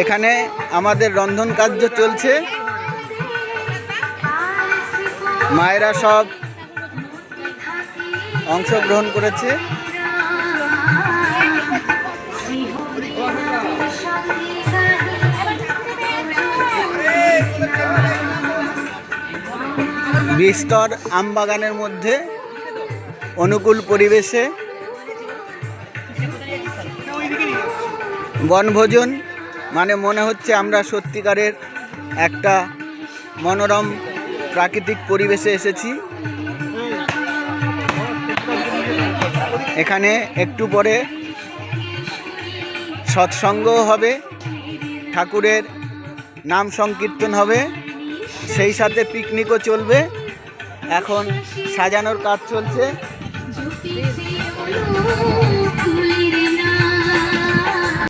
এখানে আমাদের রন্ধন কার্য চলছে। মায়েরা সব অংশগ্রহণ করেছে। বিস্তর আমবাগানের মধ্যে অনুকূল পরিবেশে বনভোজন, মানে মনে হচ্ছে আমরা সত্যিকারের একটা মনোরম প্রাকৃতিক পরিবেশে এসেছি। এখানে একটু পরে সৎসঙ্গও হবে, ঠাকুরের নাম সংকীর্তন হবে, সেই সাথে পিকনিকও চলবে। এখন সাজানোর কাজ চলছে।